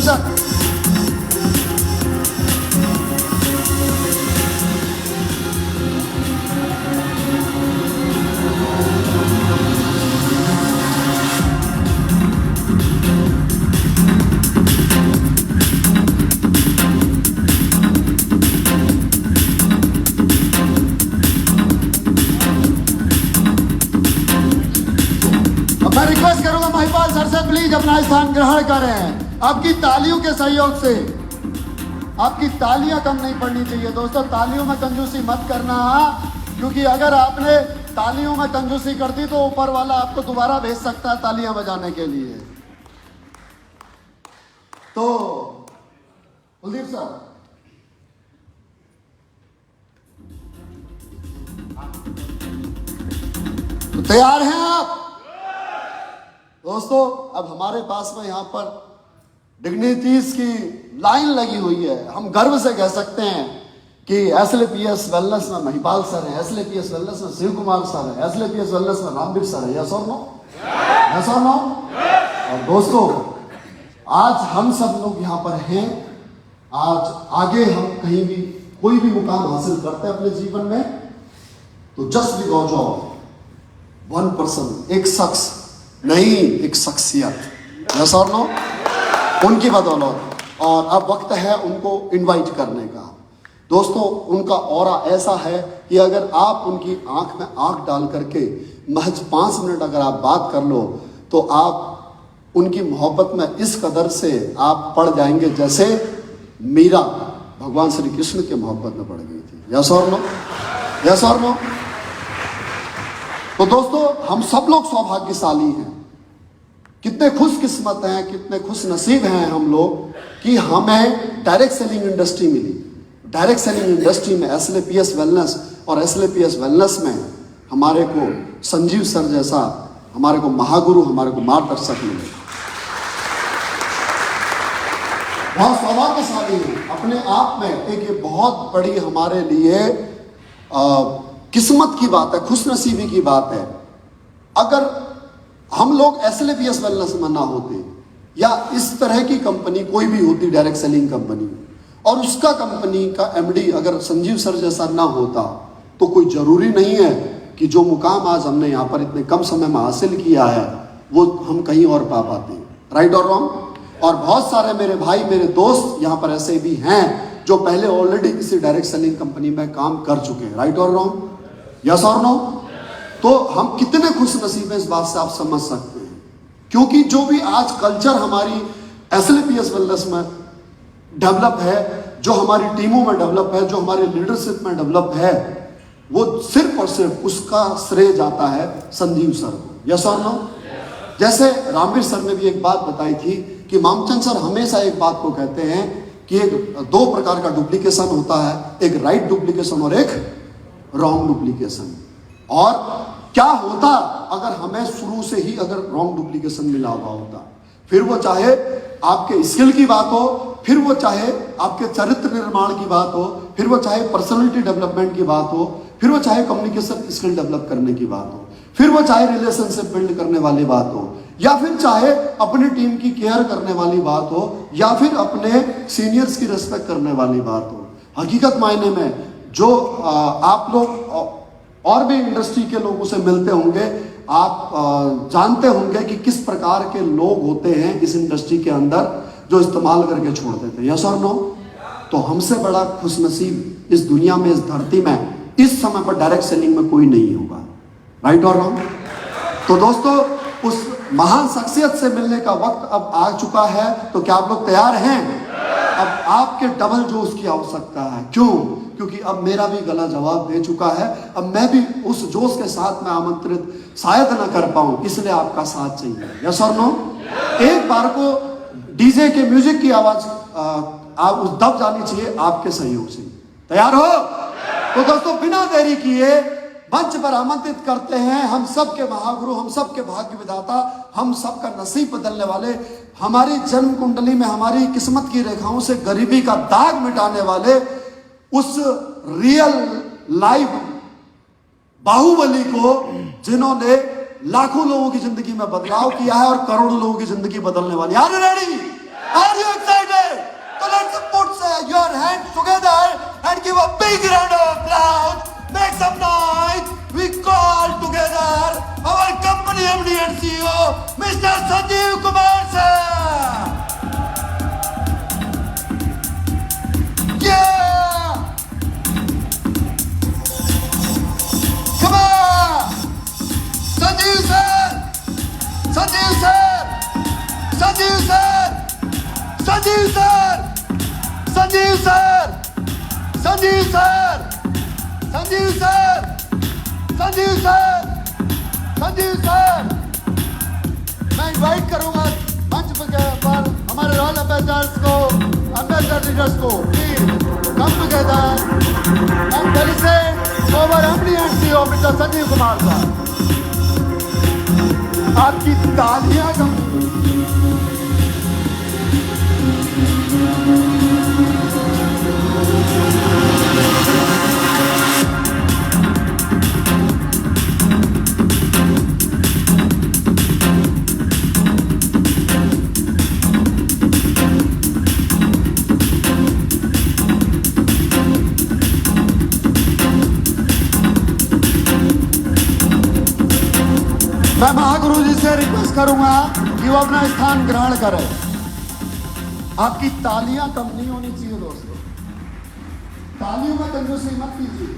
Kuldeep sir. मैं request करूंगा Mahipal sir से प्लीज अपना स्थान ग्रहण करें। आपकी तालियों के सहयोग से, आपकी तालियां कम नहीं पड़नी चाहिए दोस्तों। तालियों में कंजूसी मत करना, क्योंकि अगर आपने तालियों में कंजूसी कर दी तो ऊपर वाला आपको दोबारा भेज सकता है तालियां बजाने के लिए। तो कुलदीप सर, तो तैयार हैं आप दोस्तों? अब हमारे पास में यहाँ पर डिग्निटीज की लाइन लगी हुई है। हम गर्व से कह सकते हैं कि एसएलपीएस वेलनेस में महिपाल सर है, एसएलपीएस वेलनेस में शिव कुमार सर है, एसएलपीएस वेलनेस में रामवीर सर है। यस और नो? यस और नो? और दोस्तों, आज हम सब लोग यहाँ पर हैं। आज आगे हम कहीं भी कोई भी मुकाम हासिल करते हैं अपने जीवन में, तो just because of one person, एक शख्स नहीं, एक शख्सियत। यस और नो? उनकी बदौलत। और अब वक्त है उनको इनवाइट करने का। दोस्तों, उनका ऑरा ऐसा है कि अगर आप उनकी आंख में आंख डाल करके महज 5 मिनट अगर आप बात कर लो, तो आप उनकी मोहब्बत में इस कदर से आप पड़ जाएंगे जैसे मीरा भगवान श्री कृष्ण के मोहब्बत में पड़ गई थी। यस और नो? यस और नो? तो दोस्तों, हम सब लोग सौभाग्यशाली हैं, कितने खुशकिस्मत हैं, कितने खुश नसीब हैं हम लोग कि हमें डायरेक्ट सेलिंग इंडस्ट्री मिली। डायरेक्ट सेलिंग इंडस्ट्री में एसएलपीएस वेलनेस और एसएलपीएस वेलनेस में हमारे को संजीव सर जैसा हमारे को महागुरु, हमारे को मार्गदर्शक मिले। बहुत सौभाग्यशाली है अपने आप में। एक ये बहुत बड़ी हमारे लिए किस्मत की बात है, खुशनसीबी की बात है। अगर हम लोग एसएलपीएस वेलनेस में ना होते, या इस तरह की कंपनी कोई भी होती डायरेक्ट सेलिंग कंपनी, और उसका कंपनी का एमडी अगर संजीव सर जैसा ना होता, तो कोई जरूरी नहीं है कि जो मुकाम आज हमने यहाँ पर इतने कम समय में हासिल किया है वो हम कहीं और पा पाते। राइट और रॉन्ग? और बहुत सारे मेरे भाई, मेरे दोस्त यहाँ पर ऐसे भी हैं जो पहले ऑलरेडी किसी डायरेक्ट सेलिंग कंपनी में काम कर चुके हैं। राइट और रॉन्ग? यस और नो? तो हम कितने खुश नसीब हैं इस बात से आप समझ सकते हैं। क्योंकि जो भी आज कल्चर हमारी एसएलपीएस वेलनेस में डेवलप है, जो हमारी टीमों में डेवलप है, जो हमारी लीडरशिप में डेवलप है, वो सिर्फ और सिर्फ उसका श्रेय जाता है संजीव सर को। यस और नो? जैसे रामवीर सर ने भी एक बात बताई थी कि मामचंद सर हमेशा एक बात को कहते हैं कि एक 2 प्रकार का डुप्लीकेशन होता है, एक राइट डुप्लीकेशन और एक रॉन्ग डुप्लीकेशन। और क्या होता अगर हमें शुरू से ही अगर रॉन्ग डुप्लीकेशन मिला हुआ होता? फिर वो चाहे आपके स्किल की बात हो, फिर वो चाहे आपके चरित्र निर्माण की बात हो, फिर वो चाहे पर्सनालिटी डेवलपमेंट की बात हो, फिर वो चाहे कम्युनिकेशन स्किल डेवलप करने की बात हो, फिर वो चाहे रिलेशनशिप बिल्ड करने वाली बात हो, या फिर चाहे अपनी टीम की केयर करने वाली बात हो, या फिर अपने सीनियर्स की रिस्पेक्ट करने वाली बात हो। हकीकत मायने में जो आप लोग और भी इंडस्ट्री के लोगों से मिलते होंगे, आप जानते होंगे कि किस प्रकार के लोग होते हैं इस इंडस्ट्री के अंदर जो इस्तेमाल करके छोड़ देते हैं। यस और नो? तो हमसे बड़ा खुशनसीब इस दुनिया में, इस धरती में, इस समय पर डायरेक्ट सेलिंग में कोई नहीं होगा। राइट और रॉन्ग? तो दोस्तों, उस महान शख्सियत से मिलने का वक्त अब आ चुका है। तो क्या आप लोग तैयार हैं? अब आपके डबल जोश की आवश्यकता है। क्यों? क्योंकि अब मेरा भी गला जवाब दे चुका है। अब मैं भी उस जोश के साथ में आमंत्रित शायद न कर पाऊं, इसलिए आपका साथ चाहिए। यस और नो? एक बार को डीजे के म्यूजिक की आवाज आप उस दब जानी चाहिए आपके सहयोग से। तैयार हो? तो दोस्तों, बिना देरी किए मंच पर आमंत्रित करते हैं हम सबके महागुरु, हम सबके भाग्य विधाता, हम सबका नसीब बदलने वाले, हमारी जन्म कुंडली में हमारी किस्मत की रेखाओं से गरीबी का दाग मिटाने वाले उस रियल लाइव बाहुबली को, जिन्होंने लाखों लोगों की जिंदगी में बदलाव किया है और करोड़ों लोगों की जिंदगी बदलने वाली। Are ready? Are you excited? So let's put your hands together and give a big round of applause. Make some noise. We call together our company MD and CEO, Mr. Sanjeev Kumar sir. Yeah! Come on! Sanjeev sir! Sanjeev sir! Sanjeev sir! Sanjeev sir! Sanjeev sir! Sanjeev sir! Sanjeev sir! Sanjeev sir! Sanjeev sir! मैं invite करूंगा मंच पर हमारे royal ambassadors को, ambassador leaders को, please come together and felicitate our MD and CEO mister Sanjeev Kumar sahab. आपकी तालियां कम. मैं महागुरु जी से रिक्वेस्ट करूंगा कि वो अपना स्थान ग्रहण करें. आपकी तालियां कम नहीं होनी चाहिए दोस्तों. तालियों में कंजूसी मत कीजिए.